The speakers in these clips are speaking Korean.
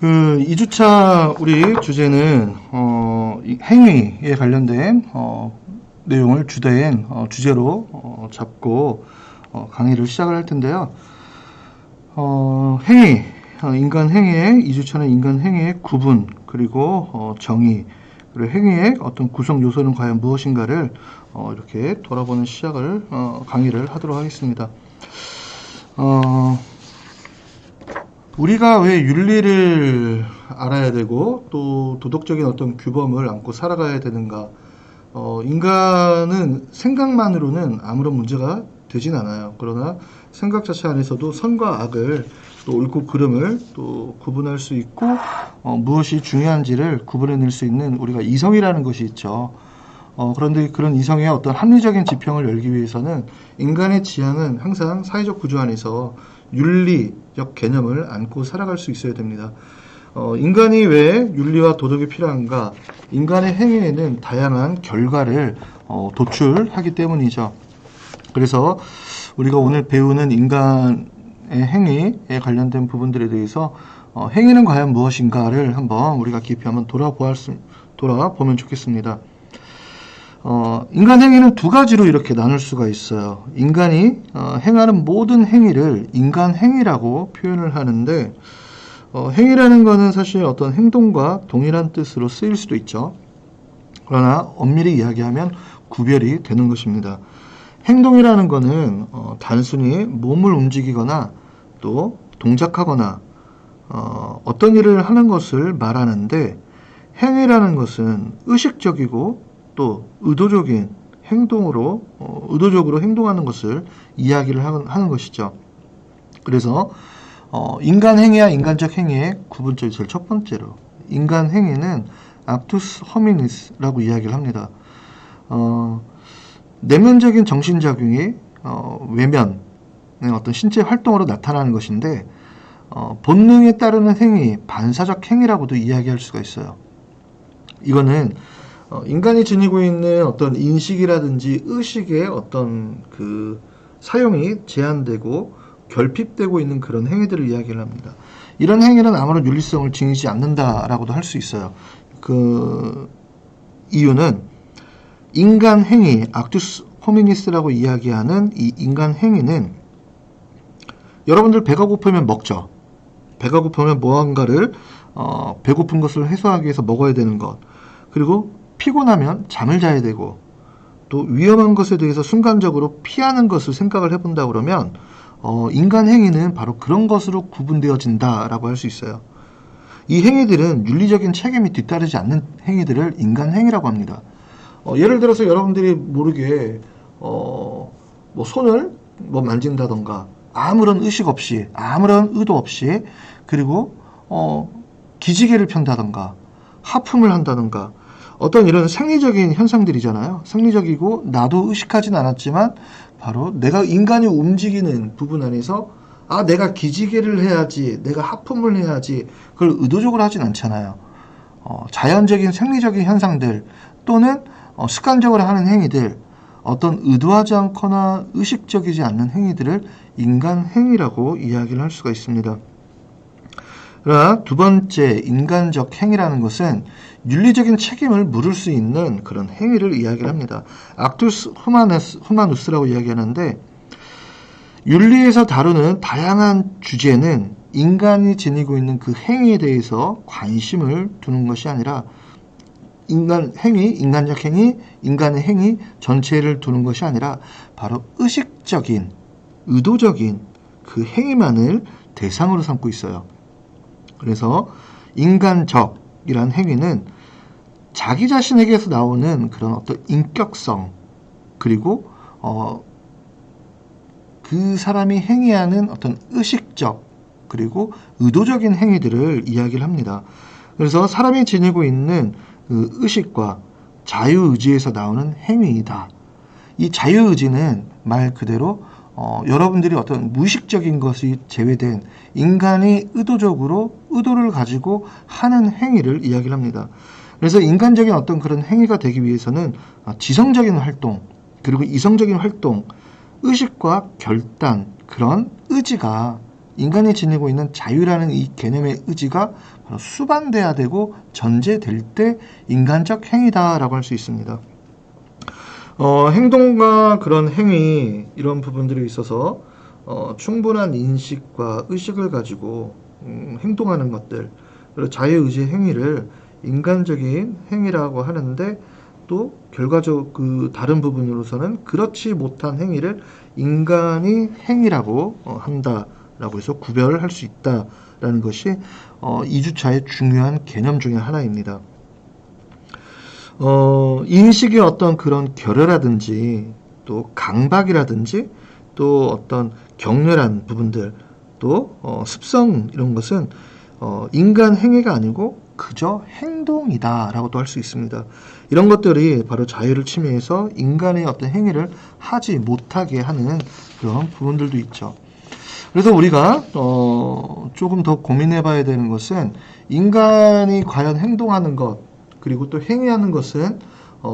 그 2주차 우리 주제는 이 행위에 관련된 내용을 주된 주제로 잡고 강의를 시작을 할 텐데요. 행위, 인간 행위의 2주차는 인간 행위의 구분, 그리고 정의, 그리고 행위의 어떤 구성 요소는 과연 무엇인가를 이렇게 돌아보는 시작을 강의를 하도록 하겠습니다. 우리가 왜 윤리를 알아야 되고 또 도덕적인 어떤 규범을 안고 살아가야 되는가? 인간은 생각만으로는 아무런 문제가 되진 않아요. 그러나 생각 자체 안에서도 선과 악을 또 옳고 그름을 또 구분할 수 있고 무엇이 중요한지를 구분해낼 수 있는 우리가 이성이라는 것이 있죠. 그런데 그런 이성의 어떤 합리적인 지평을 열기 위해서는 인간의 지향은 항상 사회적 구조 안에서 윤리적 개념을 안고 살아갈 수 있어야 됩니다. 인간이 왜 윤리와 도덕이 필요한가? 인간의 행위에는 다양한 결과를 도출하기 때문이죠. 그래서 우리가 오늘 배우는 인간의 행위에 관련된 부분들에 대해서 행위는 과연 무엇인가를 한번 우리가 깊이 한번 돌아보면 좋겠습니다. 인간 행위는 두 가지로 이렇게 나눌 수가 있어요. 인간이 행하는 모든 행위를 인간 행위라고 표현을 하는데 행위라는 것은 사실 어떤 행동과 동일한 뜻으로 쓰일 수도 있죠. 그러나 엄밀히 이야기하면 구별이 되는 것입니다. 행동이라는 것은 단순히 몸을 움직이거나 또 동작하거나 어떤 일을 하는 것을 말하는데, 행위라는 것은 의식적이고 또 의도적인 행동으로 의도적으로 행동하는 것을 이야기를 하는 것이죠. 그래서 인간 행위와 인간적 행위의 구분점이 제일 첫 번째로, 인간 행위는 actus hominis라고 이야기를 합니다. 내면적인 정신작용이 외면의 어떤 신체 활동으로 나타나는 것인데, 본능에 따르는 행위, 반사적 행위라고도 이야기할 수가 있어요. 이거는 인간이 지니고 있는 어떤 인식이라든지 의식의 어떤 그 사용이 제한되고 결핍되고 있는 그런 행위들을 이야기를 합니다. 이런 행위는 아무런 윤리성을 지니지 않는다라고도 할 수 있어요. 그 이유는 인간 행위, actus hominis라고 이야기하는 이 인간 행위는, 여러분들 배가 고프면 먹죠. 배가 고프면 무언가를 배고픈 것을 해소하기 위해서 먹어야 되는 것, 그리고 피곤하면 잠을 자야 되고, 또 위험한 것에 대해서 순간적으로 피하는 것을 생각을 해본다 그러면 인간 행위는 바로 그런 것으로 구분되어진다라고 할 수 있어요. 이 행위들은 윤리적인 책임이 뒤따르지 않는 행위들을 인간 행위라고 합니다. 예를 들어서 여러분들이 모르게 뭐 손을 뭐 만진다던가, 아무런 의식 없이, 아무런 의도 없이, 그리고 기지개를 편다던가 하품을 한다던가, 어떤 이런 생리적인 현상들이잖아요. 생리적이고 나도 의식하진 않았지만 바로 내가 인간이 움직이는 부분 안에서 내가 기지개를 해야지, 내가 하품을 해야지, 그걸 의도적으로 하진 않잖아요. 자연적인 생리적인 현상들 또는 습관적으로 하는 행위들, 어떤 의도하지 않거나 의식적이지 않는 행위들을 인간 행위라고 이야기를 할 수가 있습니다. 그러나 두 번째, 인간적 행위라는 것은 윤리적인 책임을 물을 수 있는 그런 행위를 이야기를 합니다. actus humanus라고 이야기하는데, 윤리에서 다루는 다양한 주제는 인간이 지니고 있는 그 행위에 대해서 관심을 두는 것이 아니라 인간 행위, 인간적 행위, 인간의 행위 전체를 두는 것이 아니라 바로 의식적인, 의도적인 그 행위만을 대상으로 삼고 있어요. 그래서 인간적이란 행위는 자기 자신에게서 나오는 그런 어떤 인격성, 그리고 그 사람이 행위하는 어떤 의식적 그리고 의도적인 행위들을 이야기를 합니다. 그래서 사람이 지니고 있는 그 의식과 자유의지에서 나오는 행위이다. 이 자유의지는 말 그대로 여러분들이 어떤 무의식적인 것이 제외된 인간이 의도적으로 의도를 가지고 하는 행위를 이야기를 합니다. 그래서 인간적인 어떤 그런 행위가 되기 위해서는 지성적인 활동, 그리고 이성적인 활동, 의식과 결단, 그런 의지가 인간이 지니고 있는 자유라는 이 개념의 의지가 바로 수반돼야 되고 전제될 때 인간적 행위다라고 할 수 있습니다. 행동과 그런 행위 이런 부분들에 있어서 충분한 인식과 의식을 가지고 행동하는 것들, 그리고 자유의지 행위를 인간적인 행위라고 하는데, 또 결과적 그 다른 부분으로서는 그렇지 못한 행위를 인간이 행위라고 한다라고 해서 구별할 수 있다라는 것이 2주차의 중요한 개념 중에 하나입니다. 인식의 어떤 그런 결여라든지 또 강박이라든지 또 어떤 격렬한 부분들, 또 습성, 이런 것은 인간 행위가 아니고 그저 행동이다라고도 할 수 있습니다. 이런 것들이 바로 자유를 침해해서 인간의 어떤 행위를 하지 못하게 하는 그런 부분들도 있죠. 그래서 우리가 조금 더 고민해 봐야 되는 것은, 인간이 과연 행동하는 것, 그리고 또 행위하는 것은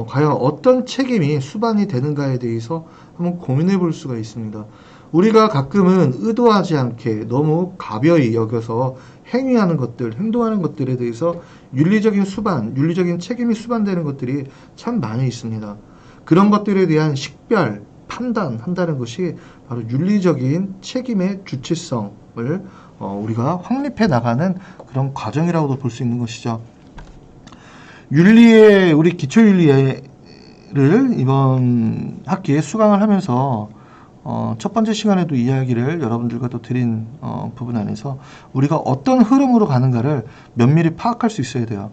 과연 어떤 책임이 수반이 되는가에 대해서 한번 고민해 볼 수가 있습니다. 우리가 가끔은 의도하지 않게 너무 가벼이 여겨서 행위하는 것들, 행동하는 것들에 대해서 윤리적인 수반, 윤리적인 책임이 수반되는 것들이 참 많이 있습니다. 그런 것들에 대한 식별, 판단한다는 것이 바로 윤리적인 책임의 주체성을 우리가 확립해 나가는 그런 과정이라고도 볼 수 있는 것이죠. 우리 기초윤리를 이번 학기에 수강을 하면서 첫 번째 시간에도 이야기를 여러분들과 또 드린 부분 안에서 우리가 어떤 흐름으로 가는가를 면밀히 파악할 수 있어야 돼요.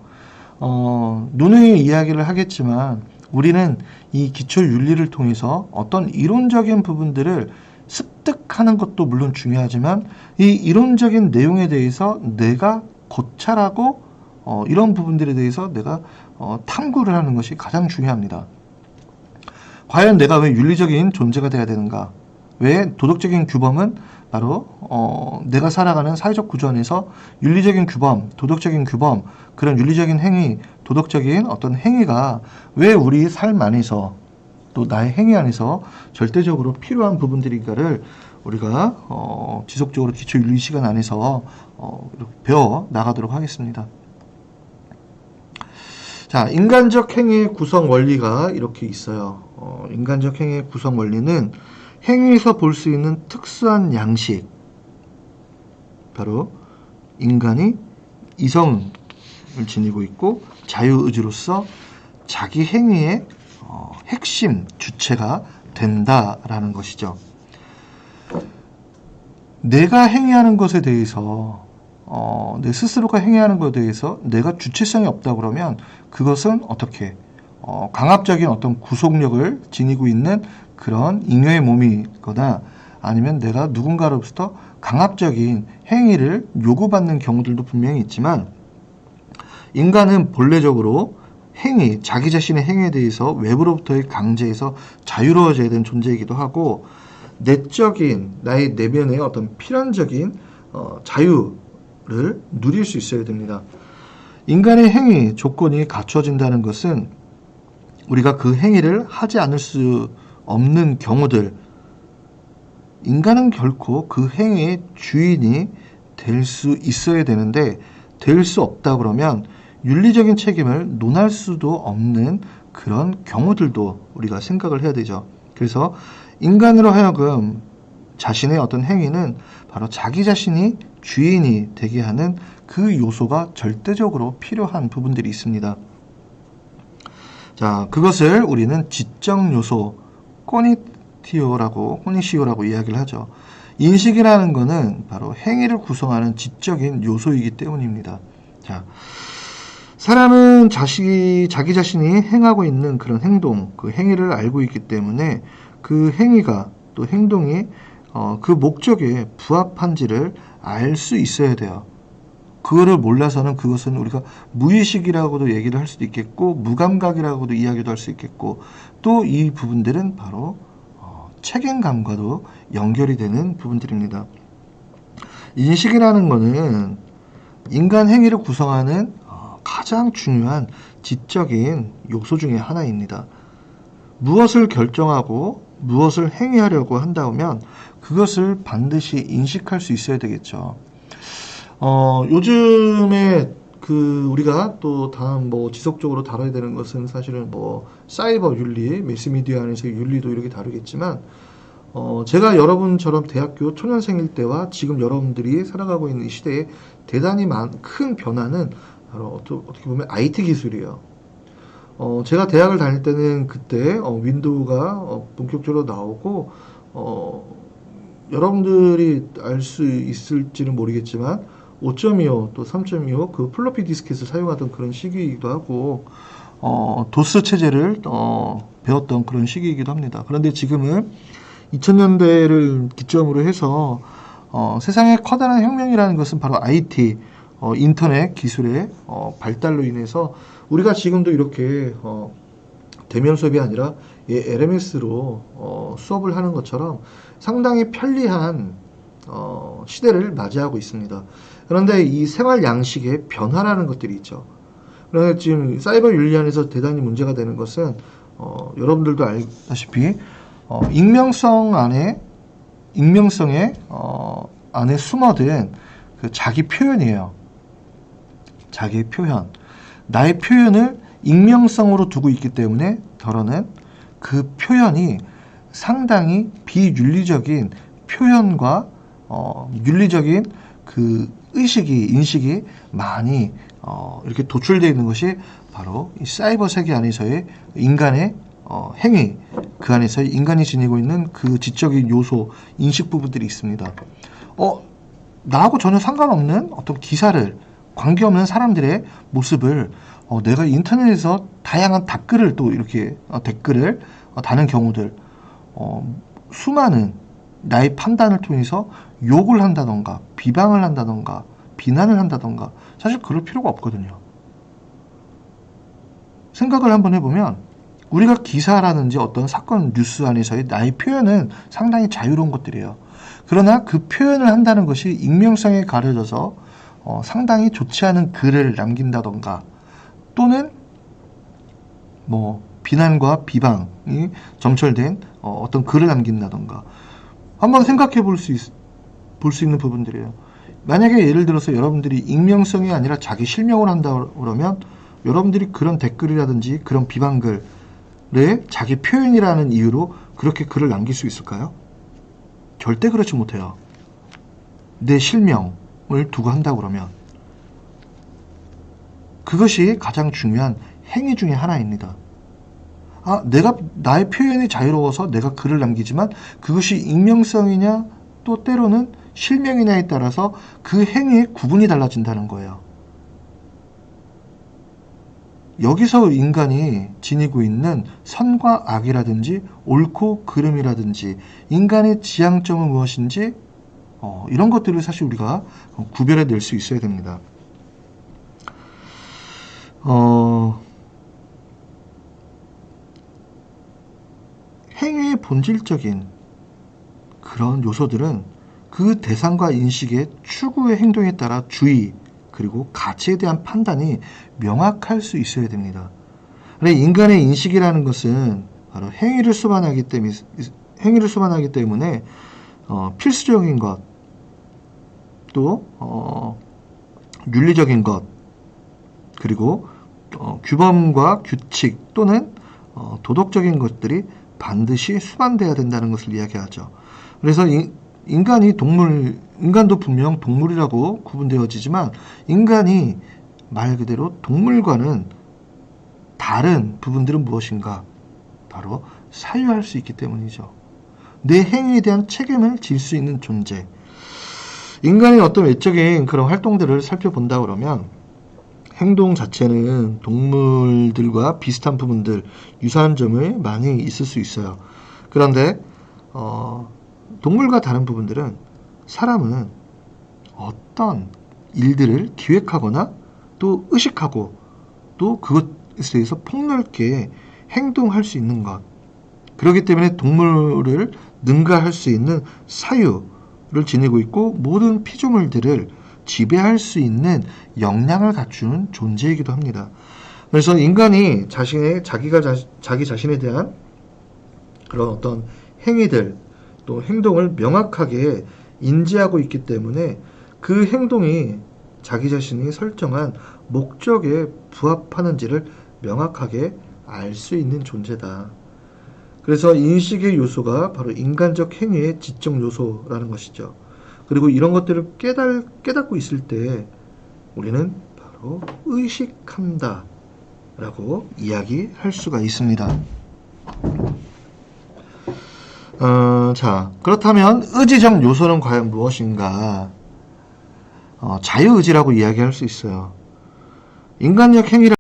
누누이 이야기를 하겠지만 우리는 이 기초윤리를 통해서 어떤 이론적인 부분들을 습득하는 것도 물론 중요하지만, 이 이론적인 내용에 대해서 내가 고찰하고 이런 부분들에 대해서 내가 탐구를 하는 것이 가장 중요합니다. 과연 내가 왜 윤리적인 존재가 돼야 되는가? 왜 도덕적인 규범은 바로 내가 살아가는 사회적 구조 안에서 윤리적인 규범, 도덕적인 규범, 그런 윤리적인 행위, 도덕적인 어떤 행위가 왜 우리 삶 안에서 또 나의 행위 안에서 절대적으로 필요한 부분들인가를 우리가 지속적으로 기초윤리 시간 안에서 이렇게 배워 나가도록 하겠습니다. 자, 인간적 행위의 구성 원리가 이렇게 있어요. 인간적 행위의 구성 원리는 행위에서 볼 수 있는 특수한 양식, 바로 인간이 이성을 지니고 있고 자유의지로서 자기 행위의 핵심 주체가 된다라는 것이죠. 내가 행위하는 것에 대해서 내 스스로가 행위하는 것에 대해서 내가 주체성이 없다 그러면 그것은 어떻게 강압적인 어떤 구속력을 지니고 있는 그런 잉여의 몸이거나, 아니면 내가 누군가로부터 강압적인 행위를 요구받는 경우들도 분명히 있지만, 인간은 본래적으로 자기 자신의 행위에 대해서 외부로부터의 강제에서 자유로워져야 되는 존재이기도 하고, 내적인 나의 내면의 어떤 필연적인 자유를 누릴 수 있어야 됩니다. 인간의 행위 조건이 갖춰진다는 것은 우리가 그 행위를 하지 않을 수 없는 경우들, 인간은 결코 그 행위의 주인이 될 수 있어야 되는데 될 수 없다 그러면 윤리적인 책임을 논할 수도 없는 그런 경우들도 우리가 생각을 해야 되죠. 그래서 인간으로 하여금 자신의 어떤 행위는 바로 자기 자신이 주인이 되게 하는 그 요소가 절대적으로 필요한 부분들이 있습니다. 자, 그것을 우리는 지적 요소, 코니시오라고 이야기를 하죠. 인식이라는 것은 바로 행위를 구성하는 지적인 요소이기 때문입니다. 자, 사람은 자기 자신이 행하고 있는 그런 행동, 그 행위를 알고 있기 때문에 그 행위가 또 행동이 그 목적에 부합한지를 알 수 있어야 돼요. 그거를 몰라서는 그것은 우리가 무의식이라고도 얘기를 할 수도 있겠고, 무감각이라고도 이야기도 할 수 있겠고, 또 이 부분들은 바로 책임감과도 연결이 되는 부분들입니다. 인식이라는 것은 인간 행위를 구성하는 가장 중요한 지적인 요소 중에 하나입니다. 무엇을 결정하고 무엇을 행위하려고 한다면 그것을 반드시 인식할 수 있어야 되겠죠. 요즘에 우리가 또 다음 지속적으로 다뤄야 되는 것은 사실은 사이버 윤리, 매스미디어 안에서 윤리도 이렇게 다루겠지만, 제가 여러분처럼 대학교 초년생일 때와 지금 여러분들이 살아가고 있는 이 시대에 대단히 큰 변화는 바로 어떻게 보면 IT 기술이에요. 제가 대학을 다닐 때는 그때 윈도우가 본격적으로 나오고, 여러분들이 알 수 있을지는 모르겠지만 5.25 또 3.25 그 플로피 디스켓을 사용하던 그런 시기이기도 하고, 도스 체제를 배웠던 그런 시기이기도 합니다. 그런데 지금은 2000년대를 기점으로 해서 세상의 커다란 혁명이라는 것은 바로 IT, 인터넷 기술의 발달로 인해서 우리가 지금도 이렇게 대면 수업이 아니라 LMS로 수업을 하는 것처럼 상당히 편리한 시대를 맞이하고 있습니다. 그런데 이 생활 양식의 변화라는 것들이 있죠. 그런데 지금 사이버 윤리 안에서 대단히 문제가 되는 것은 여러분들도 알다시피 익명성에 안에 숨어든 그 자기 표현이에요. 자기의 표현. 나의 표현을 익명성으로 두고 있기 때문에 더러는 그 표현이 상당히 비윤리적인 표현과 윤리적인 그 인식이 많이 이렇게 도출되어 있는 것이 바로 이 사이버 세계 안에서의 인간의 행위, 그 안에서 인간이 지니고 있는 그 지적인 요소, 인식 부분들이 있습니다. 나하고 전혀 상관없는 어떤 기사를, 관계없는 사람들의 모습을 내가 인터넷에서 다양한 댓글을 또 이렇게 댓글을 다는 경우들, 수많은 나의 판단을 통해서 욕을 한다던가 비방을 한다던가 비난을 한다던가 사실 그럴 필요가 없거든요. 생각을 한번 해보면 우리가 기사라든지 어떤 사건 뉴스 안에서의 나의 표현은 상당히 자유로운 것들이에요. 그러나 그 표현을 한다는 것이 익명성에 가려져서 상당히 좋지 않은 글을 남긴다던가 또는 비난과 비방이 점철된 어떤 글을 남긴다던가 한번 생각해 볼 수 있는 부분들이에요. 만약에 예를 들어서 여러분들이 익명성이 아니라 자기 실명을 한다 그러면 여러분들이 그런 댓글이라든지 그런 비방글에 자기 표현이라는 이유로 그렇게 글을 남길 수 있을까요? 절대 그렇지 못해요. 내 실명을 두고 한다 그러면 그것이 가장 중요한 행위 중에 하나입니다. 나의 표현이 자유로워서 내가 글을 남기지만 그것이 익명성이냐 또 때로는 실명이냐에 따라서 그 행위의 구분이 달라진다는 거예요. 여기서 인간이 지니고 있는 선과 악이라든지 옳고 그름이라든지 인간의 지향점은 무엇인지 이런 것들을 사실 우리가 구별해 낼 수 있어야 됩니다. 행위의 본질적인 그런 요소들은 그 대상과 인식의 추구의 행동에 따라 주의 그리고 가치에 대한 판단이 명확할 수 있어야 됩니다. 그런데 인간의 인식이라는 것은 바로 행위를 수반하기 때문에 필수적인 것, 또 윤리적인 것, 그리고 규범과 규칙 또는 도덕적인 것들이 반드시 수반돼야 된다는 것을 이야기하죠. 그래서 인간도 분명 동물이라고 구분되어지지만 인간이 말 그대로 동물과는 다른 부분들은 무엇인가? 바로 사유할 수 있기 때문이죠. 내 행위에 대한 책임을 질 수 있는 존재. 인간의 어떤 외적인 그런 활동들을 살펴본다 그러면 행동 자체는 동물들과 비슷한 부분들, 유사한 점을 많이 있을 수 있어요. 그런데 동물과 다른 부분들은 사람은 어떤 일들을 기획하거나 또 의식하고 또 그것에 대해서 폭넓게 행동할 수 있는 것. 그렇기 때문에 동물을 능가할 수 있는 사유를 지니고 있고 모든 피조물들을 지배할 수 있는 역량을 갖춘 존재이기도 합니다. 그래서 인간이 자기 자신에 대한 그런 어떤 행위들 또 행동을 명확하게 인지하고 있기 때문에 그 행동이 자기 자신이 설정한 목적에 부합하는지를 명확하게 알 수 있는 존재다. 그래서 인식의 요소가 바로 인간적 행위의 지적 요소라는 것이죠. 그리고 이런 것들을 깨닫고 있을 때 우리는 바로 의식한다 라고 이야기할 수가 있습니다. 자, 그렇다면 의지적 요소는 과연 무엇인가? 자유의지라고 이야기할 수 있어요. 인간적 행위라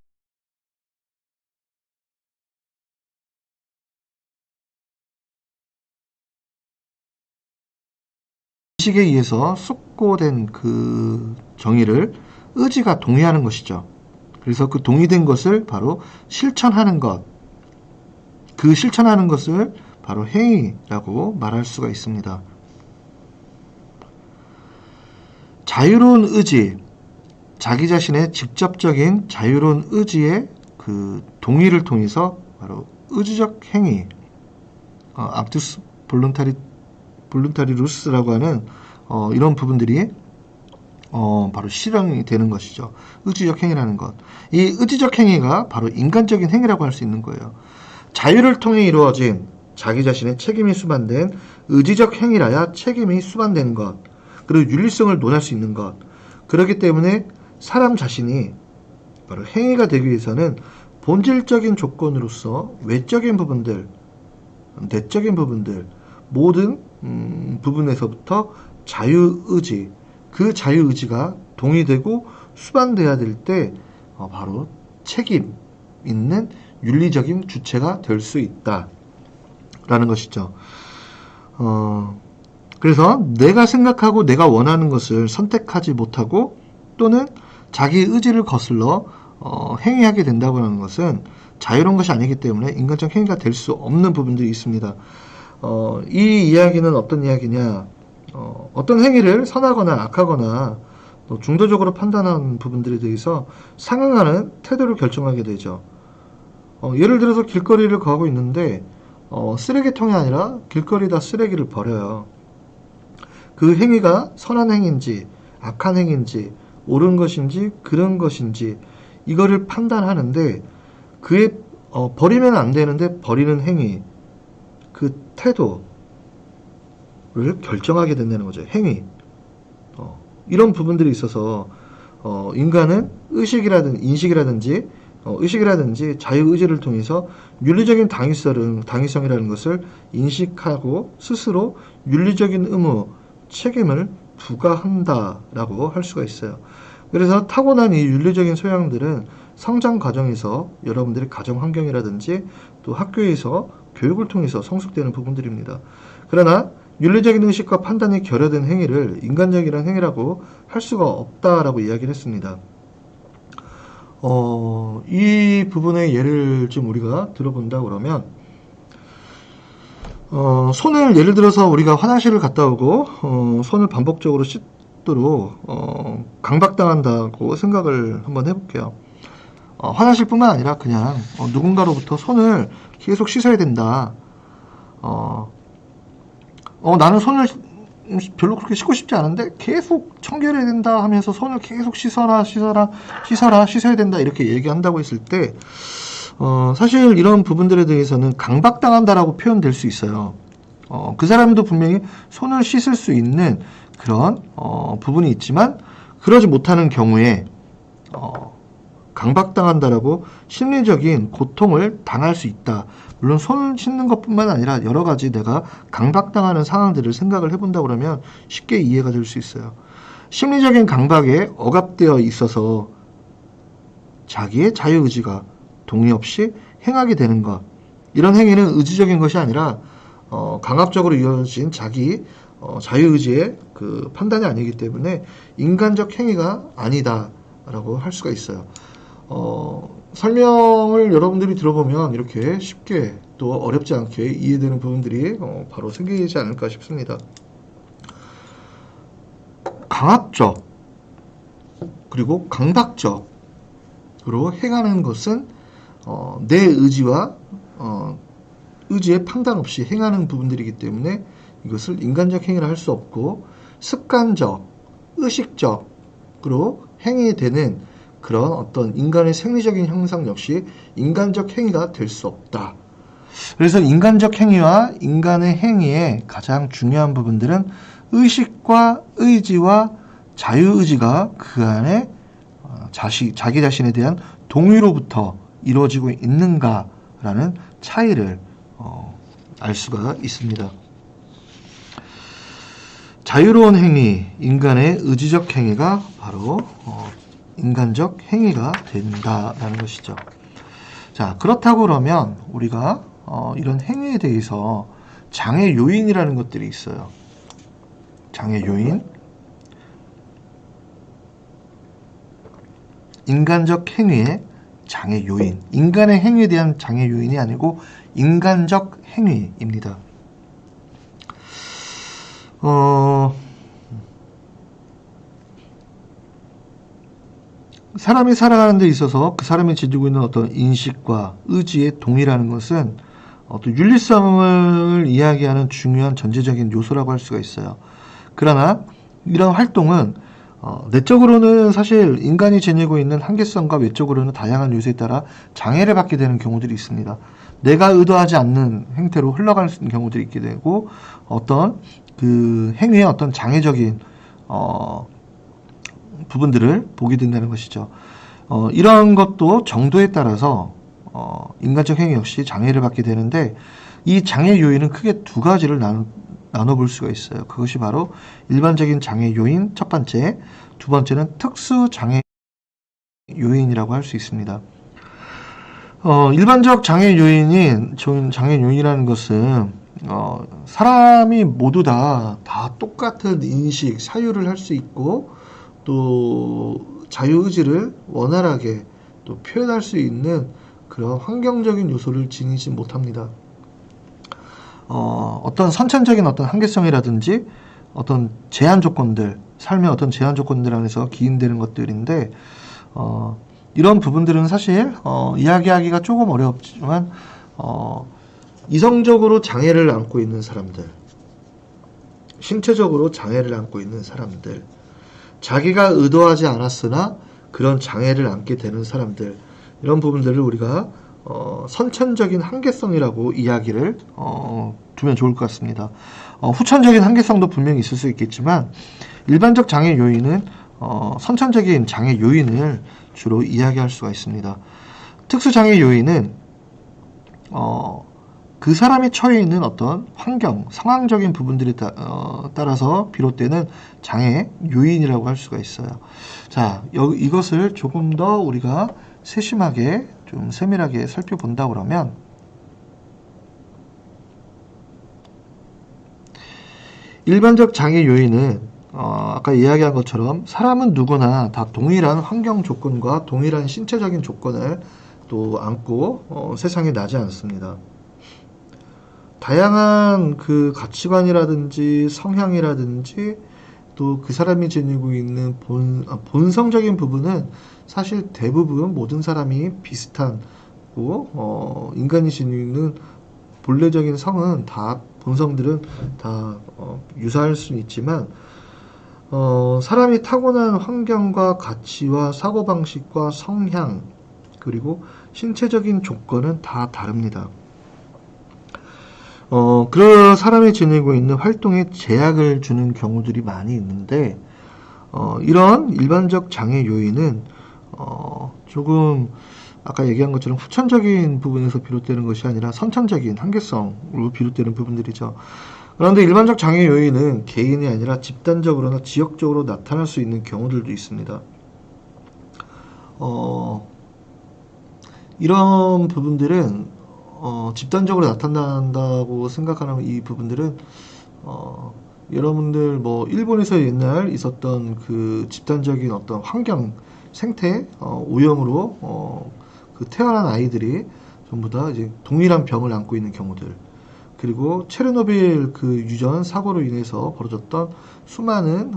의식에 의해서 숙고된 그 정의를 의지가 동의하는 것이죠. 그래서 그 동의된 것을 바로 실천하는 것, 그 실천하는 것을 바로 행위라고 말할 수가 있습니다. 자유로운 의지, 자기 자신의 직접적인 자유로운 의지의 그 동의를 통해서 바로 의지적 행위, 악투스 볼룬타리루스라고 하는 이런 부분들이 바로 실현이 되는 것이죠. 의지적 행위라는 것. 이 의지적 행위가 바로 인간적인 행위라고 할 수 있는 거예요. 자유를 통해 이루어진 자기 자신의 책임이 수반된 의지적 행위라야 책임이 수반되는 것, 그리고 윤리성을 논할 수 있는 것. 그렇기 때문에 사람 자신이 바로 행위가 되기 위해서는 본질적인 조건으로서 외적인 부분들, 내적인 부분들, 모든 부분에서부터 자유의지, 그 자유의지가 동의되고 수반돼야 될 때 바로 책임 있는 윤리적인 주체가 될 수 있다라는 것이죠. 그래서 내가 생각하고 내가 원하는 것을 선택하지 못하고 또는 자기 의지를 거슬러 행위하게 된다고 하는 것은 자유로운 것이 아니기 때문에 인간적 행위가 될 수 없는 부분들이 있습니다. 이 이야기는 어떤 이야기냐? 어떤 행위를 선하거나 악하거나 또 중도적으로 판단하는 부분들에 대해서 상응하는 태도를 결정하게 되죠. 예를 들어서 길거리를 가고 있는데 쓰레기통이 아니라 길거리에다 쓰레기를 버려요. 그 행위가 선한 행위인지 악한 행위인지 옳은 것인지 그른 것인지 이거를 판단하는데 그에 버리면 안 되는데 버리는 행위, 그 태도를 결정하게 된다는 거죠. 행위. 이런 부분들이 있어서 인간은 인식이라든지 자유의지를 통해서 윤리적인 당위성이라는 것을 인식하고 스스로 윤리적인 의무, 책임을 부과한다라고 할 수가 있어요. 그래서 타고난 이 윤리적인 소양들은 성장 과정에서 여러분들의 가정 환경이라든지 또 학교에서 교육을 통해서 성숙되는 부분들입니다. 그러나 윤리적인 의식과 판단이 결여된 행위를 인간적이라는 행위라고 할 수가 없다라고 이야기를 했습니다. 이 부분의 예를 좀 우리가 들어본다 그러면 손을 예를 들어서 우리가 화장실을 갔다 오고 손을 반복적으로 씻도록 강박당한다고 생각을 한번 해볼게요. 화장실뿐만 아니라 그냥 누군가로부터 손을 계속 씻어야 된다. 나는 손을 별로 그렇게 씻고 싶지 않은데 계속 청결해야 된다 하면서 손을 계속 씻어야 된다 이렇게 얘기한다고 했을 때 사실 이런 부분들에 대해서는 강박당한다라고 표현될 수 있어요. 그 사람도 분명히 손을 씻을 수 있는 그런 부분이 있지만 그러지 못하는 경우에 강박당한다라고 심리적인 고통을 당할 수 있다. 물론 손 씻는 것뿐만 아니라 여러 가지 내가 강박당하는 상황들을 생각을 해본다 그러면 쉽게 이해가 될 수 있어요. 심리적인 강박에 억압되어 있어서 자기의 자유의지가 동의 없이 행하게 되는 것. 이런 행위는 의지적인 것이 아니라 강압적으로 이어진 자기 자유의지의 그 판단이 아니기 때문에 인간적 행위가 아니다라고 할 수가 있어요. 설명을 여러분들이 들어보면 이렇게 쉽게 또 어렵지 않게 이해되는 부분들이 바로 생기지 않을까 싶습니다. 강압적 그리고 강박적으로 행하는 것은 내 의지와 의지에 판단 없이 행하는 부분들이기 때문에 이것을 인간적 행위라 할 수 없고 습관적, 의식적으로 행위되는 그런 어떤 인간의 생리적인 형상 역시 인간적 행위가 될 수 없다. 그래서 인간적 행위와 인간의 행위의 가장 중요한 부분들은 의식과 의지와 자유의지가 그 안에 자기 자신에 대한 동의로부터 이루어지고 있는가라는 차이를 알 수가 있습니다. 자유로운 행위, 인간의 의지적 행위가 바로 인간적 행위가 된다라는 것이죠. 자, 그렇다고 그러면 우리가 이런 행위에 대해서 장애 요인이라는 것들이 있어요. 장애 요인, 인간적 행위의 장애 요인, 인간의 행위에 대한 장애 요인이 아니고 인간적 행위입니다. 사람이 살아가는 데 있어서 그 사람이 지니고 있는 어떤 인식과 의지의 동의라는 것은 어떤 윤리성을 이야기하는 중요한 전제적인 요소라고 할 수가 있어요. 그러나 이런 활동은 내적으로는 사실 인간이 지니고 있는 한계성과 외적으로는 다양한 요소에 따라 장애를 받게 되는 경우들이 있습니다. 내가 의도하지 않는 행태로 흘러갈 수 있는 경우들이 있게 되고 어떤 그 행위의 어떤 장애적인 부분들을 보게 된다는 것이죠. 이런 것도 정도에 따라서 인간적 행위 역시 장애를 받게 되는데 이 장애 요인은 크게 두 가지를 나눠볼 수가 있어요. 그것이 바로 일반적인 장애 요인 첫 번째, 두 번째는 특수 장애 요인이라고 할 수 있습니다. 일반적 장애 요인인 장애 요인이라는 것은 사람이 모두 다 똑같은 인식, 사유를 할 수 있고 또 자유의지를 원활하게 또 표현할 수 있는 그런 환경적인 요소를 지니지 못합니다. 어떤 선천적인 어떤 한계성이라든지 어떤 제한 조건들, 삶의 어떤 제한 조건들 안에서 기인되는 것들인데 이런 부분들은 사실 이야기하기가 조금 어렵지만 이성적으로 장애를 안고 있는 사람들, 신체적으로 장애를 안고 있는 사람들, 자기가 의도하지 않았으나 그런 장애를 안게 되는 사람들, 이런 부분들을 우리가 선천적인 한계성이라고 이야기를 두면 좋을 것 같습니다. 후천적인 한계성도 분명히 있을 수 있겠지만 일반적 장애 요인은 선천적인 장애 요인을 주로 이야기할 수가 있습니다. 특수 장애 요인은 그 사람이 처해 있는 어떤 환경, 상황적인 부분들에 따라서 비롯되는 장애 요인이라고 할 수가 있어요. 자, 이것을 조금 더 우리가 세심하게 좀 세밀하게 살펴본다 그러면 일반적 장애 요인은 아까 이야기한 것처럼 사람은 누구나 다 동일한 환경 조건과 동일한 신체적인 조건을 또 안고 세상에 나지 않습니다. 다양한 그 가치관이라든지 성향이라든지 또 그 사람이 지니고 있는 본성적인 부분은 사실 대부분 모든 사람이 비슷하고 인간이 지니고 있는 본래적인 성은 다 본성들은 다 유사할 수는 있지만 사람이 타고난 환경과 가치와 사고방식과 성향 그리고 신체적인 조건은 다 다릅니다. 그런 사람이 지니고 있는 활동에 제약을 주는 경우들이 많이 있는데 이런 일반적 장애 요인은 조금 아까 얘기한 것처럼 후천적인 부분에서 비롯되는 것이 아니라 선천적인 한계성으로 비롯되는 부분들이죠. 그런데 일반적 장애 요인은 개인이 아니라 집단적으로나 지역적으로 나타날 수 있는 경우들도 있습니다. 이런 부분들은 집단적으로 나타난다고 생각하는 이 부분들은 여러분들 뭐 일본에서 옛날 있었던 그 집단적인 어떤 환경 생태 오염으로 그 태어난 아이들이 전부 다 이제 동일한 병을 안고 있는 경우들, 그리고 체르노빌 그 유전 사고로 인해서 벌어졌던 수많은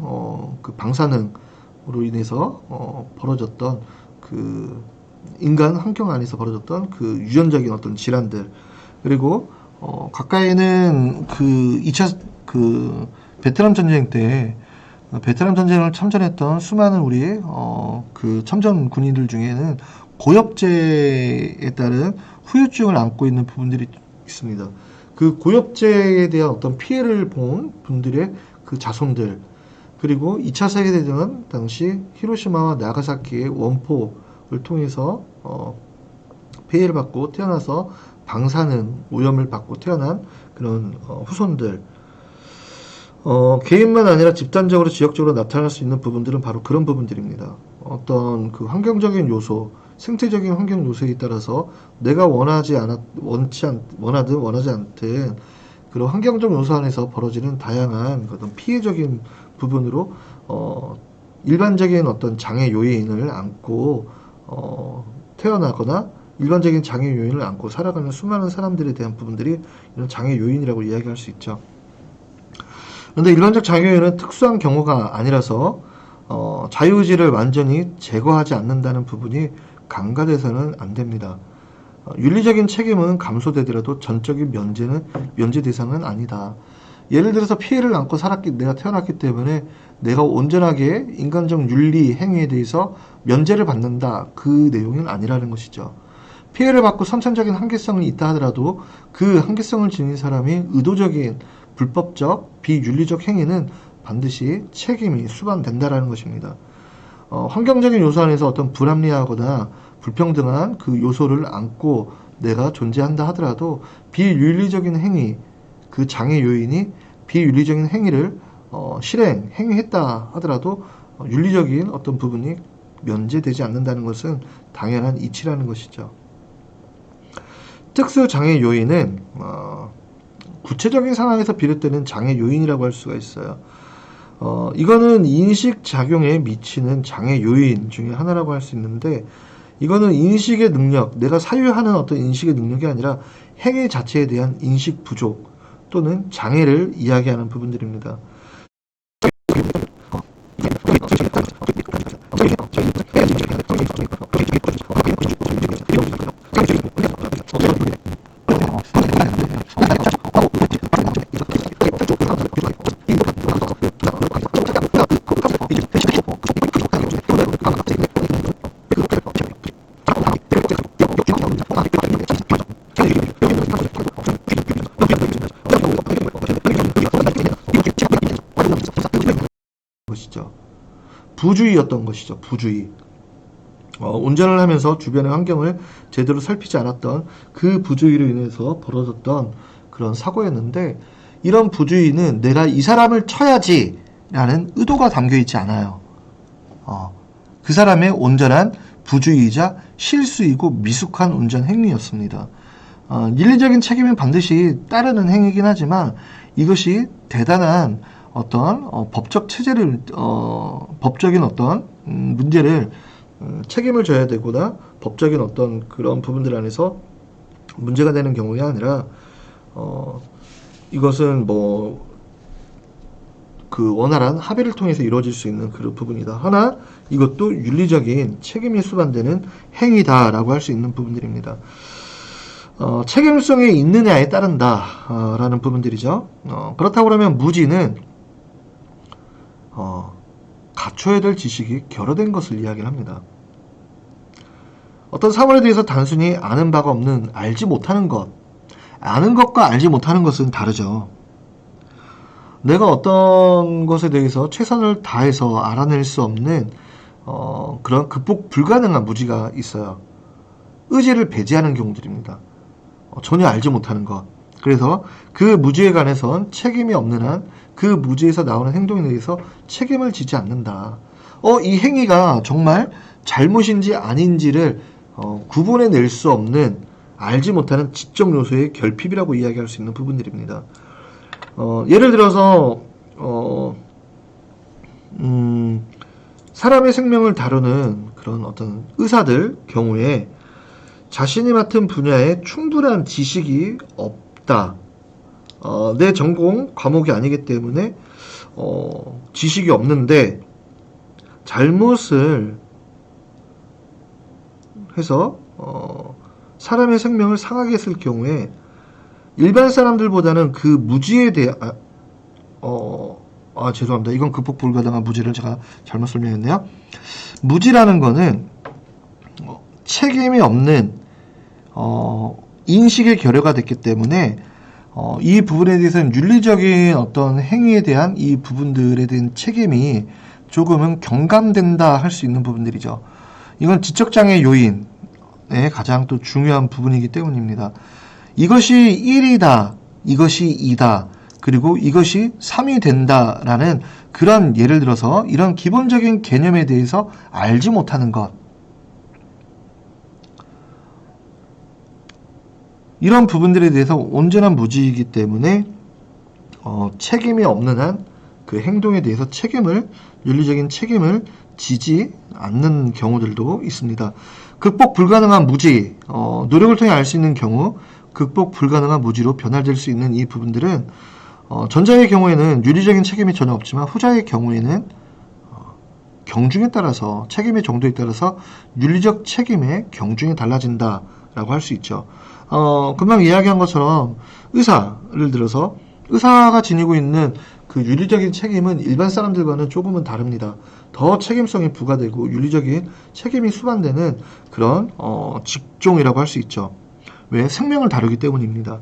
그 방사능으로 인해서 벌어졌던 그 인간 환경 안에서 벌어졌던 그 유전적인 어떤 질환들, 그리고 가까이는 그 2차 그 베트남 전쟁 때 베트남 전쟁을 참전했던 수많은 우리 그 참전 군인들 중에는 고엽제에 따른 후유증을 안고 있는 부분들이 있습니다. 그 고엽제에 대한 어떤 피해를 본 분들의 그 자손들, 그리고 2차 세계대전 당시 히로시마와 나가사키의 원포를 통해서 피해를 받고 태어나서 방사능 오염을 받고 태어난 그런 후손들, 개인만 아니라 집단적으로 지역적으로 나타날 수 있는 부분들은 바로 그런 부분들입니다. 어떤 그 환경적인 요소, 생태적인 환경 요소에 따라서 내가 원하든 원하지 않든 그런 환경적 요소 안에서 벌어지는 다양한 어떤 피해적인 부분으로 일반적인 어떤 장애 요인을 안고 태어나거나 일반적인 장애 요인을 안고 살아가는 수많은 사람들에 대한 부분들이 이런 장애 요인이라고 이야기할 수 있죠. 그런데 일반적 장애 요인은 특수한 경우가 아니라서 자유의지를 완전히 제거하지 않는다는 부분이 간과돼서는 안 됩니다. 윤리적인 책임은 감소되더라도 전적인 면제 대상은 아니다. 예를 들어서 피해를 안고 내가 태어났기 때문에 내가 온전하게 인간적 윤리 행위에 대해서 면제를 받는다. 그 내용은 아니라는 것이죠. 피해를 받고 선천적인 한계성이 있다 하더라도 그 한계성을 지닌 사람이 의도적인 불법적 비윤리적 행위는 반드시 책임이 수반된다라는 것입니다. 환경적인 요소 안에서 어떤 불합리하거나 불평등한 그 요소를 안고 내가 존재한다 하더라도 비윤리적인 행위, 그 장애 요인이 비윤리적인 행위를 행위했다 하더라도 윤리적인 어떤 부분이 면제되지 않는다는 것은 당연한 이치라는 것이죠. 특수 장애 요인은 구체적인 상황에서 비롯되는 장애 요인이라고 할 수가 있어요. 이거는 인식 작용에 미치는 장애 요인 중에 하나라고 할 수 있는데, 이거는 인식의 능력, 내가 사유하는 어떤 인식의 능력이 아니라 행위 자체에 대한 인식 부족 또는 장애를 이야기하는 부분들입니다. 것이죠. 부주의였던 것이죠. 부주의. 운전을 하면서 주변의 환경을 제대로 살피지 않았던 그 부주의로 인해서 벌어졌던 그런 사고였는데, 이런 부주의는 내가 이 사람을 쳐야지 라는 의도가 담겨 있지 않아요. 그 사람의 온전한 부주의이자 실수이고 미숙한 운전 행위였습니다. 윤리적인 책임은 반드시 따르는 행위이긴 하지만 이것이 대단한 어떤 법적 체제를 법적인 어떤 문제를 책임을 져야 되거나 법적인 어떤 그런 부분들 안에서 문제가 되는 경우가 아니라 이것은 뭐 그 원활한 합의를 통해서 이루어질 수 있는 그런 부분이다. 하나 이것도 윤리적인 책임이 수반되는 행위다라고 할 수 있는 부분들입니다. 책임성이 있느냐에 따른다 라는 부분들이죠. 그렇다고 그러면 무지는 갖춰야 될 지식이 결여된 것을 이야기를 합니다. 어떤 사물에 대해서 단순히 아는 바가 없는 알지 못하는 것, 아는 것과 알지 못하는 것은 다르죠. 내가 어떤 것에 대해서 최선을 다해서 알아낼 수 없는 그런 극복 불가능한 무지가 있어요. 의지를 배제하는 경우들입니다. 전혀 알지 못하는 것. 그래서 그 무지에 관해선 책임이 없는 한 그 무지에서 나오는 행동에 대해서 책임을 지지 않는다. 이 행위가 정말 잘못인지 아닌지를 구분해낼 수 없는, 알지 못하는 지적 요소의 결핍이라고 이야기할 수 있는 부분들입니다. 예를 들어서 사람의 생명을 다루는 그런 어떤 의사들 경우에 자신이 맡은 분야에 충분한 지식이 없다. 내 전공 과목이 아니기 때문에 지식이 없는데 잘못을 해서 사람의 생명을 상하게 했을 경우에 일반 사람들보다는 그 무지에 대한 죄송합니다. 이건 극복 불가능한 무지를 제가 잘못 설명했네요. 무지라는 거는 책임이 없는 인식의 결여가 됐기 때문에 이 부분에 대해서는 윤리적인 어떤 행위에 대한 이 부분들에 대한 책임이 조금은 경감된다 할 수 있는 부분들이죠. 이건 지적장애 요인의 가장 또 중요한 부분이기 때문입니다. 이것이 1이다, 이것이 2다, 그리고 이것이 3이 된다라는 그런 예를 들어서 이런 기본적인 개념에 대해서 알지 못하는 것, 이런 부분들에 대해서 온전한 무지이기 때문에 책임이 없는 한 그 행동에 대해서 윤리적인 책임을 지지 않는 경우들도 있습니다. 극복 불가능한 무지, 노력을 통해 알 수 있는 경우 극복 불가능한 무지로 변화될 수 있는 이 부분들은 전자의 경우에는 윤리적인 책임이 전혀 없지만 후자의 경우에는 경중에 따라서, 책임의 정도에 따라서 윤리적 책임의 경중이 달라진다라고 할 수 있죠. 금방 이야기한 것처럼 의사를 들어서 의사가 지니고 있는 그 윤리적인 책임은 일반 사람들과는 조금은 다릅니다. 더 책임성이 부과되고 윤리적인 책임이 수반되는 그런 직종이라고 할 수 있죠. 왜? 생명을 다루기 때문입니다.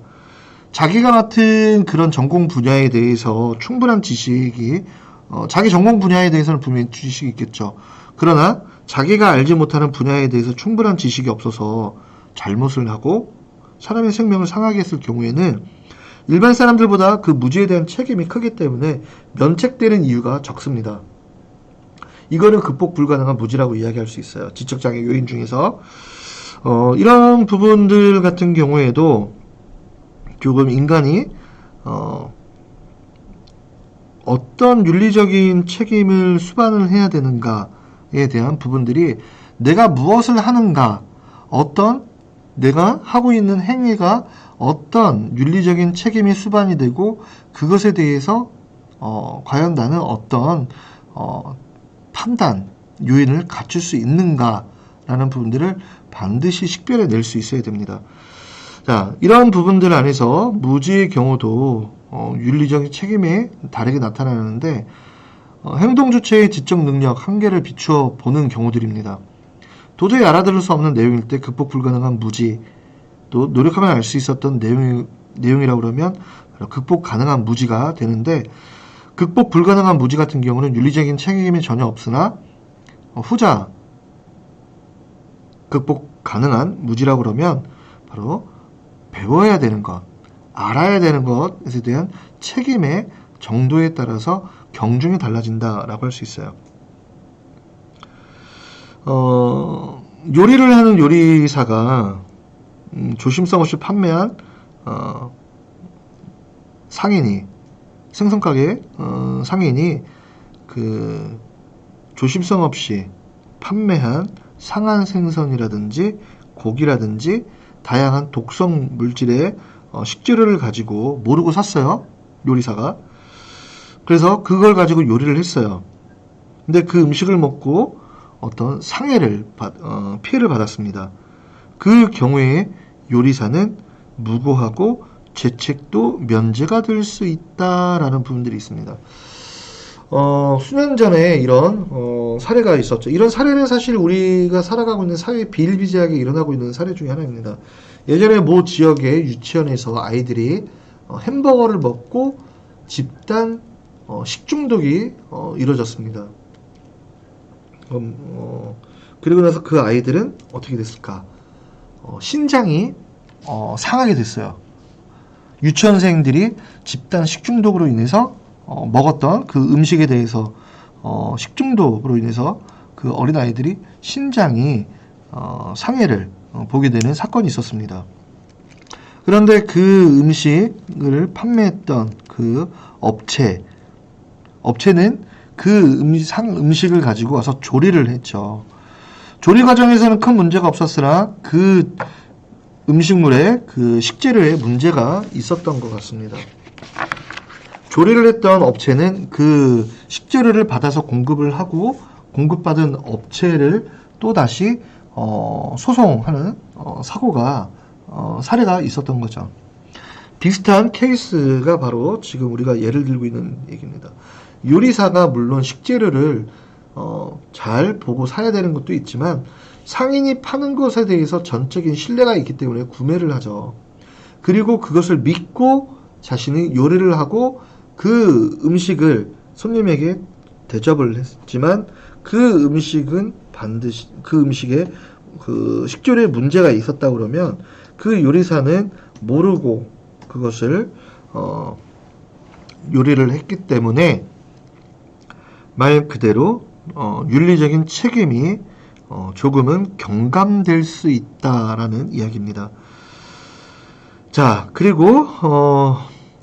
자기가 맡은 그런 전공 분야에 대해서 충분한 지식이 자기 전공 분야에 대해서는 분명히 지식이 있겠죠. 그러나 자기가 알지 못하는 분야에 대해서 충분한 지식이 없어서 잘못을 하고 사람의 생명을 상하게 했을 경우에는 일반 사람들보다 그 무지에 대한 책임이 크기 때문에 면책되는 이유가 적습니다. 이거는 극복 불가능한 무지라고 이야기할 수 있어요. 지적장애 요인 중에서 이런 부분들 같은 경우에도 조금 인간이 어떤 윤리적인 책임을 수반을 해야 되는가에 대한 부분들이 내가 무엇을 하는가, 내가 하고 있는 행위가 어떤 윤리적인 책임이 수반이 되고 그것에 대해서 과연 나는 어떤 판단, 요인을 갖출 수 있는가라는 부분들을 반드시 식별해 낼 수 있어야 됩니다. 자, 이런 부분들 안에서 무지의 경우도 윤리적인 책임에 다르게 나타나는데 행동 주체의 지적 능력 한계를 비추어 보는 경우들입니다. 도저히 알아들을 수 없는 내용일 때 극복 불가능한 무지, 또 노력하면 알 수 있었던 내용이라고 그러면 극복 가능한 무지가 되는데, 극복 불가능한 무지 같은 경우는 윤리적인 책임이 전혀 없으나 후자 극복 가능한 무지라고 그러면 바로 배워야 되는 것, 알아야 되는 것에 대한 책임의 정도에 따라서 경중이 달라진다라고 할 수 있어요. 요리를 하는 요리사가 조심성 없이 판매한 상인이, 생선가게 상인이 그 조심성 없이 판매한 상한 생선이라든지 고기라든지 다양한 독성 물질의 식재료를 가지고 모르고 샀어요. 요리사가. 그래서 그걸 가지고 요리를 했어요. 근데 그 음식을 먹고 어떤 피해를 받았습니다. 그 경우에 요리사는 무고하고 죄책도 면제가 될 수 있다라는 부분들이 있습니다. 수년 전에 이런 사례가 있었죠. 이런 사례는 사실 우리가 살아가고 있는 사회에 비일비재하게 일어나고 있는 사례 중에 하나입니다. 예전에 모 지역의 유치원에서 아이들이 햄버거를 먹고 집단 식중독이 이루어졌습니다. 그리고 나서 그 아이들은 어떻게 됐을까? 신장이 상하게 됐어요. 유치원생들이 집단 식중독으로 인해서 먹었던 그 음식에 대해서 식중독으로 인해서 그 어린아이들이 신장이 상해를 보게 되는 사건이 있었습니다. 그런데 그 음식을 판매했던 그 업체는 그 음식을 가지고 와서 조리를 했죠. 조리 과정에서는 큰 문제가 없었으나 그 음식물에 그 식재료에 문제가 있었던 것 같습니다. 조리를 했던 업체는 그 식재료를 받아서 공급을 하고 공급받은 업체를 또다시 소송하는 사례가 있었던 거죠. 비슷한 케이스가 바로 지금 우리가 예를 들고 있는 얘기입니다. 요리사가 물론 식재료를 잘 보고 사야 되는 것도 있지만 상인이 파는 것에 대해서 전적인 신뢰가 있기 때문에 구매를 하죠. 그리고 그것을 믿고 자신이 요리를 하고 그 음식을 손님에게 대접을 했지만 그 음식은 반드시 그 음식에 그 식재료에 문제가 있었다 그러면 그 요리사는 모르고 그것을 요리를 했기 때문에 말 그대로 윤리적인 책임이 조금은 경감될 수 있다라는 이야기입니다. 자, 그리고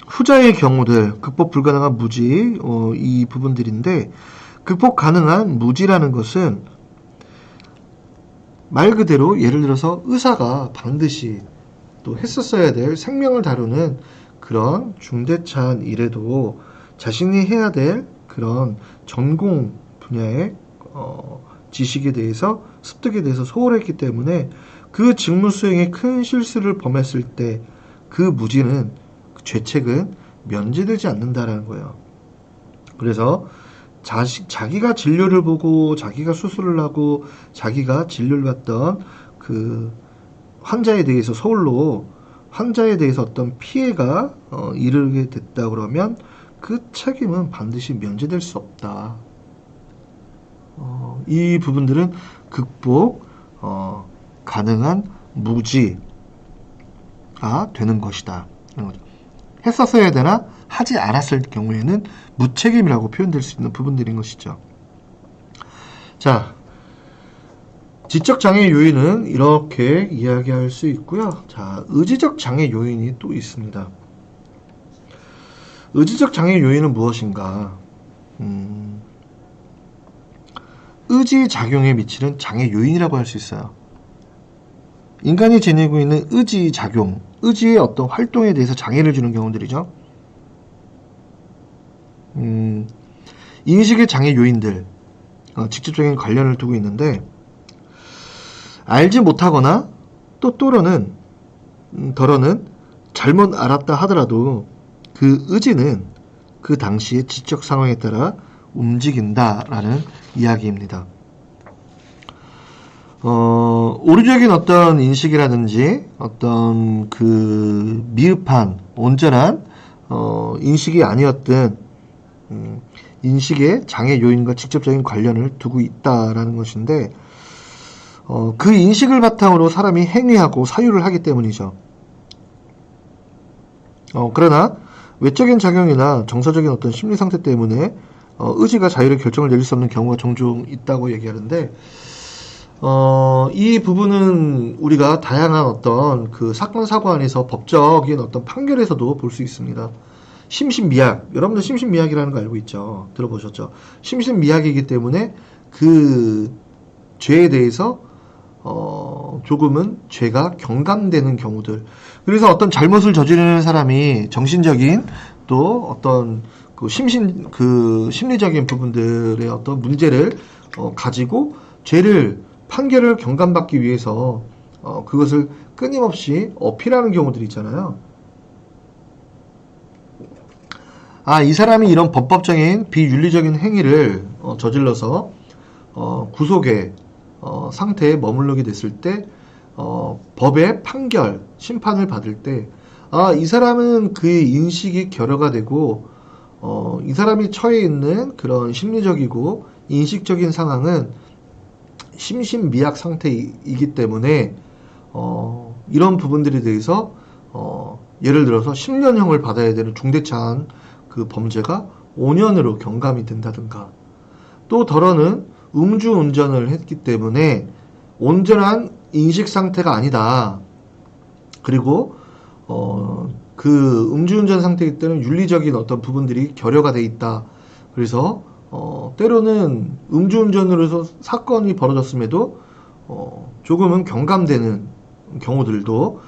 후자의 경우들 극복 불가능한 무지 이 부분들인데 극복 가능한 무지라는 것은 말 그대로 예를 들어서 의사가 반드시 또 했었어야 될 생명을 다루는 그런 중대차한 일에도 자신이 해야 될 그런 전공 분야의 지식에 대해서 습득에 대해서 소홀했기 때문에 그 직무 수행에 큰 실수를 범했을 때 그 무지는 그 죄책은 면제되지 않는다라는 거예요. 그래서 자기가 진료를 보고 자기가 수술을 하고 자기가 진료를 받던 그 환자에 대해서 서울로 환자에 대해서 어떤 피해가 이르게 됐다 그러면 그 책임은 반드시 면제될 수 없다. 이 부분들은 극복 가능한 무지가 되는 것이다. 했었어야 되나 하지 않았을 경우에는 무책임이라고 표현될 수 있는 부분들인 것이죠. 자, 지적 장애 요인은 이렇게 이야기할 수 있고요. 자, 의지적 장애 요인이 또 있습니다. 의지적 장애 요인은 무엇인가? 의지 작용에 미치는 장애 요인이라고 할 수 있어요. 인간이 지니고 있는 의지 작용, 의지의 어떤 활동에 대해서 장애를 주는 경우들이죠. 인식의 장애 요인들, 직접적인 관련을 두고 있는데, 알지 못하거나 또 덜어는 잘못 알았다 하더라도 그 의지는 그 당시의 지적 상황에 따라 움직인다라는 이야기입니다. 오류적인 어떤 인식이라든지 어떤 그 미흡한 온전한 인식이 아니었던 인식의 장애 요인과 직접적인 관련을 두고 있다라는 것인데 그 인식을 바탕으로 사람이 행위하고 사유를 하기 때문이죠. 그러나 외적인 작용이나 정서적인 어떤 심리 상태 때문에 의지가 자유로 결정을 내릴 수 없는 경우가 종종 있다고 얘기하는데 이 부분은 우리가 다양한 어떤 그 사건 사고 안에서 법적인 어떤 판결에서도 볼 수 있습니다. 심신미약, 여러분들 심신미약이라는 거 알고 있죠? 들어보셨죠? 심신미약이기 때문에 그 죄에 대해서 조금은 죄가 경감되는 경우들. 그래서 어떤 잘못을 저지르는 사람이 정신적인 또 어떤 그 심리적인 부분들의 어떤 문제를 가지고 판결을 경감받기 위해서 그것을 끊임없이 어필하는 경우들이 있잖아요. 이 사람이 이런 범법적인 비윤리적인 행위를 저질러서 구속의 상태에 머무르게 됐을 때 법의 판결, 심판을 받을 때 이 사람은 그의 인식이 결여가 되고 이 사람이 처해 있는 그런 심리적이고 인식적인 상황은 심신미약 상태이기 때문에 이런 부분들에 대해서 예를 들어서 10년형을 받아야 되는 중대차한 그 범죄가 5년으로 경감이 된다든가 또 덜어는 음주운전을 했기 때문에 온전한 인식 상태가 아니다. 그리고 그 음주운전 상태이기 때문에 윤리적인 어떤 부분들이 결여가 돼 있다. 그래서 때로는 음주운전으로 해서 사건이 벌어졌음에도 조금은 경감되는 경우들도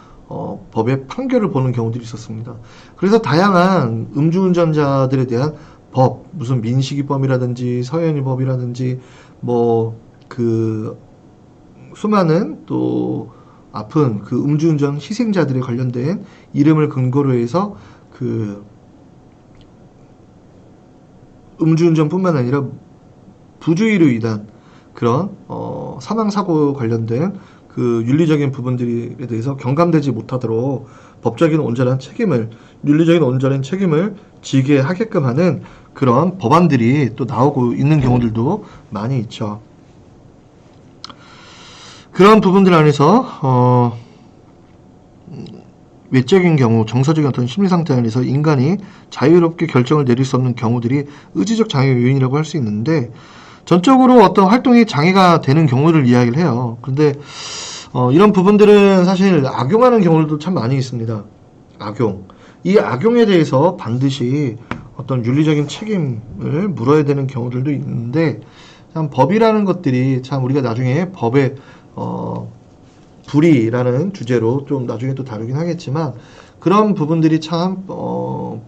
법의 판결을 보는 경우들이 있었습니다. 그래서 다양한 음주운전자들에 대한 법, 무슨 민식이법이라든지 서현이법이라든지 뭐 그 수많은 또 아픈 그 음주운전 희생자들에 관련된 이름을 근거로 해서 그 음주운전뿐만 아니라 부주의로 인한 그런 사망사고 관련된 그 윤리적인 부분들에 대해서 경감되지 못하도록 법적인 온전한 책임을, 윤리적인 온전한 책임을 지게 하게끔 하는 그런 법안들이 또 나오고 있는 경우들도 많이 있죠. 그런 부분들 안에서 외적인 경우, 정서적인 어떤 심리 상태 안에서 인간이 자유롭게 결정을 내릴 수 없는 경우들이 의지적 장애 요인이라고 할 수 있는데, 전적으로 어떤 활동이 장애가 되는 경우를 이야기를 해요. 그런데 이런 부분들은 사실 악용하는 경우도 참 많이 있습니다. 악용. 이 악용에 대해서 반드시 어떤 윤리적인 책임을 물어야 되는 경우들도 있는데, 참 법이라는 것들이 참 우리가 나중에 법의 불이라는 주제로 좀 나중에 또 다루긴 하겠지만, 그런 부분들이 참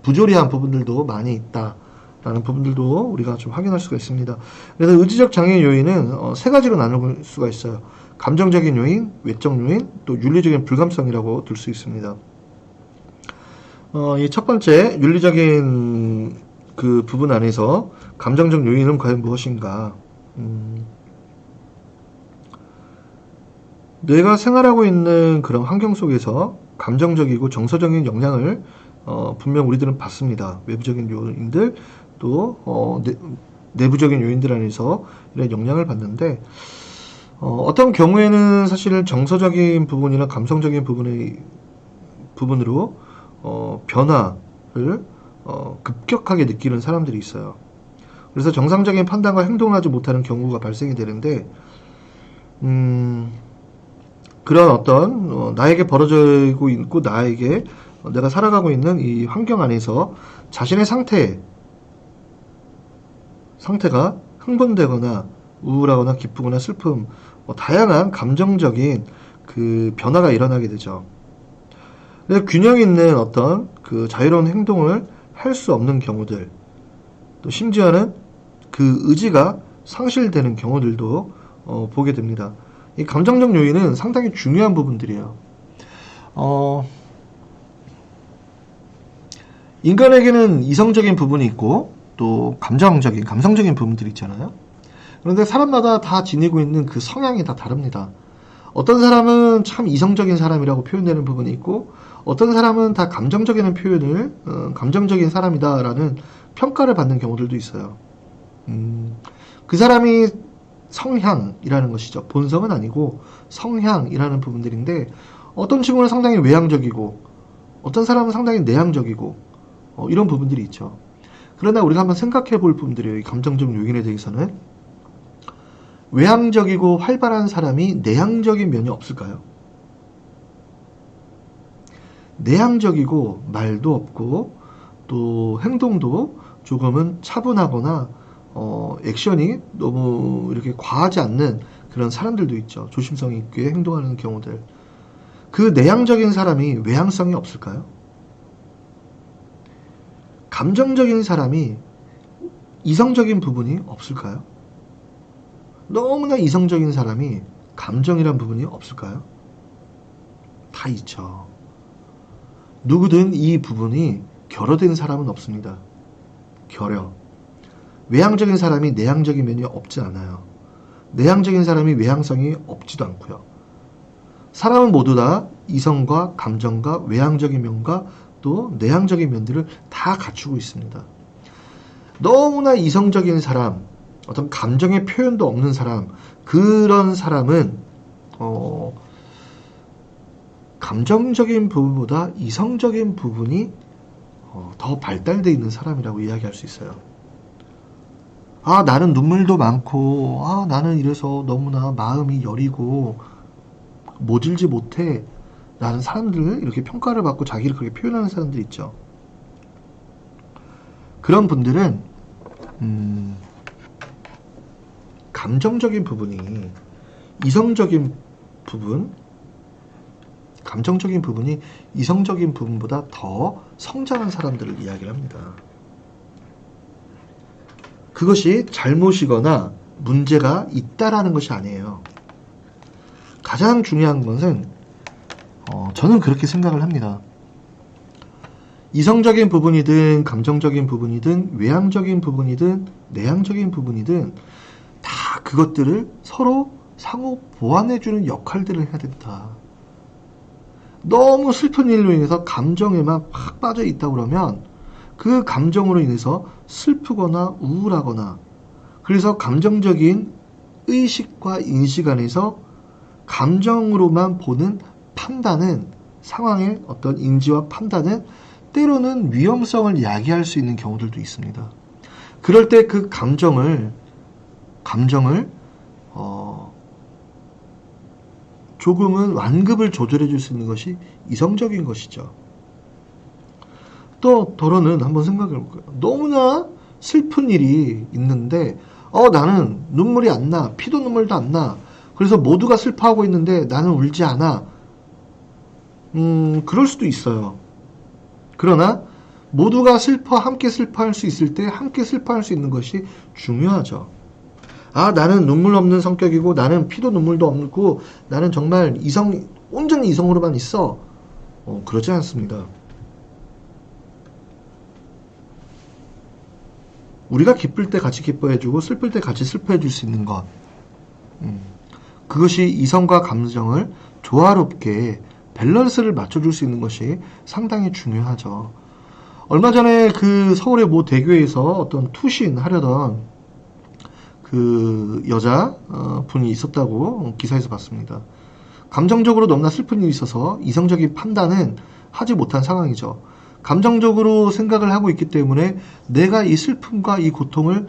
부조리한 부분들도 많이 있다라는 부분들도 우리가 좀 확인할 수가 있습니다. 그래서 의지적 장애 요인은 세 가지로 나눌 수가 있어요. 감정적인 요인, 외적 요인, 또 윤리적인 불감성이라고 둘 수 있습니다. 이 첫 번째 윤리적인 그 부분 안에서 감정적 요인은 과연 무엇인가? 뇌가 생활하고 있는 그런 환경 속에서 감정적이고 정서적인 영향을 분명 우리들은 받습니다. 외부적인 요인들 또 내부적인 요인들 안에서 이런 영향을 받는데, 어떤 경우에는 사실 정서적인 부분이나 감성적인 부분으로 변화를 급격하게 느끼는 사람들이 있어요. 그래서 정상적인 판단과 행동을 하지 못하는 경우가 발생이 되는데, 그런 어떤 나에게 벌어지고 있고 나에게 내가 살아가고 있는 이 환경 안에서 자신의 상태가 흥분되거나 우울하거나 기쁘거나 슬픔, 다양한 감정적인 그 변화가 일어나게 되죠. 그래서 균형 있는 어떤 그 자유로운 행동을 할 수 없는 경우들, 또 심지어는 그 의지가 상실되는 경우들도 보게 됩니다. 이 감정적 요인은 상당히 중요한 부분들이에요. 인간에게는 이성적인 부분이 있고 또 감성적인 부분들이 있잖아요. 그런데 사람마다 다 지니고 있는 그 성향이 다 다릅니다. 어떤 사람은 참 이성적인 사람이라고 표현되는 부분이 있고, 어떤 사람은 다 감정적인 표현을 감정적인 사람이다라는 평가를 받는 경우들도 있어요. 그 사람이 성향이라는 것이죠. 본성은 아니고 성향이라는 부분들인데, 어떤 친구는 상당히 외향적이고 어떤 사람은 상당히 내향적이고 이런 부분들이 있죠. 그러나 우리가 한번 생각해 볼 부분들이에요. 이 감정적 요인에 대해서는 외향적이고 활발한 사람이 내향적인 면이 없을까요? 내향적이고 말도 없고 또 행동도 조금은 차분하거나 액션이 너무 이렇게 과하지 않는 그런 사람들도 있죠. 조심성 있게 행동하는 경우들. 그 내향적인 사람이 외향성이 없을까요? 감정적인 사람이 이성적인 부분이 없을까요? 너무나 이성적인 사람이 감정이란 부분이 없을까요? 다 있죠. 누구든 이 부분이 결여된 사람은 없습니다. 결여. 외향적인 사람이 내향적인 면이 없지 않아요. 내향적인 사람이 외향성이 없지도 않고요. 사람은 모두 다 이성과 감정과 외향적인 면과 또 내향적인 면들을 다 갖추고 있습니다. 너무나 이성적인 사람, 어떤 감정의 표현도 없는 사람, 그런 사람은 감정적인 부분보다 이성적인 부분이 더 발달되어 있는 사람이라고 이야기할 수 있어요. 아, 나는 눈물도 많고, 아, 나는 이래서 너무나 마음이 여리고 모질지 못해 라는 사람들을 이렇게 평가를 받고 자기를 그렇게 표현하는 사람들이 있죠. 그런 분들은 감정적인 부분이 이성적인 부분, 감정적인 부분이 이성적인 부분보다 더 성장한 사람들을 이야기를 합니다. 그것이 잘못이거나 문제가 있다라는 것이 아니에요. 가장 중요한 것은 저는 그렇게 생각을 합니다. 이성적인 부분이든 감정적인 부분이든 외향적인 부분이든 내향적인 부분이든 다 그것들을 서로 상호 보완해주는 역할들을 해야 된다. 너무 슬픈 일로 인해서 감정에만 확 빠져 있다 그러면 그 감정으로 인해서 슬프거나 우울하거나, 그래서 감정적인 의식과 인식 안에서 감정으로만 보는 판단은, 상황의 어떤 인지와 판단은 때로는 위험성을 야기할 수 있는 경우들도 있습니다. 그럴 때 그 감정을 조금은 완급을 조절해 줄 수 있는 것이 이성적인 것이죠. 또 더러는 한번 생각해 볼까요? 너무나 슬픈 일이 있는데 나는 눈물이 안 나, 피도 눈물도 안 나. 그래서 모두가 슬퍼하고 있는데 나는 울지 않아. 그럴 수도 있어요. 그러나 모두가 함께 슬퍼할 수 있을 때 함께 슬퍼할 수 있는 것이 중요하죠. 나는 눈물 없는 성격이고 나는 피도 눈물도 없고 나는 정말 온전히 이성으로만 있어. 그러지 않습니다. 우리가 기쁠 때 같이 기뻐해주고 슬플 때 같이 슬퍼해줄 수 있는 것. 그것이 이성과 감정을 조화롭게 밸런스를 맞춰줄 수 있는 것이 상당히 중요하죠. 얼마 전에 그 서울의 모 대교에서 어떤 투신 하려던 그 여자 분이 있었다고 기사에서 봤습니다. 감정적으로 너무나 슬픈 일이 있어서 이성적인 판단은 하지 못한 상황이죠. 감정적으로 생각을 하고 있기 때문에 내가 이 슬픔과 이 고통을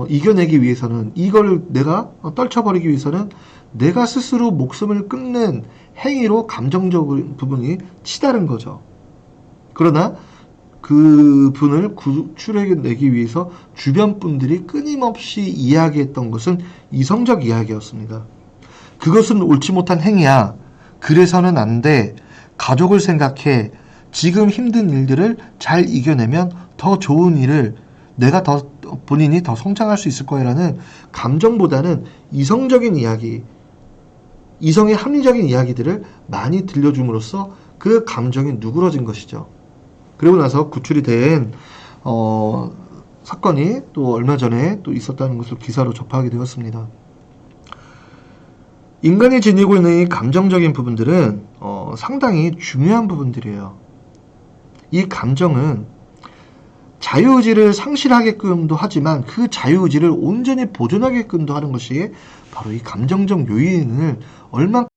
이겨내기 위해서는, 이걸 내가 떨쳐버리기 위해서는 내가 스스로 목숨을 끊는 행위로 감정적인 부분이 치달은 거죠. 그러나 그 분을 구출해내기 위해서 주변 분들이 끊임없이 이야기했던 것은 이성적 이야기였습니다. 그것은 옳지 못한 행위야. 그래서는 안 돼. 가족을 생각해. 지금 힘든 일들을 잘 이겨내면 더 좋은 일을, 본인이 더 성장할 수 있을 거야라는 감정보다는 이성적인 이야기, 이성의 합리적인 이야기들을 많이 들려줌으로써 그 감정이 누그러진 것이죠. 그리고 나서 구출이 된 사건이 또 얼마 전에 또 있었다는 것을 기사로 접하게 되었습니다. 인간이 지니고 있는 이 감정적인 부분들은 상당히 중요한 부분들이에요. 이 감정은 자유의지를 상실하게끔도 하지만 그 자유의지를 온전히 보존하게끔도 하는 것이 바로 이 감정적 요인을 얼만큼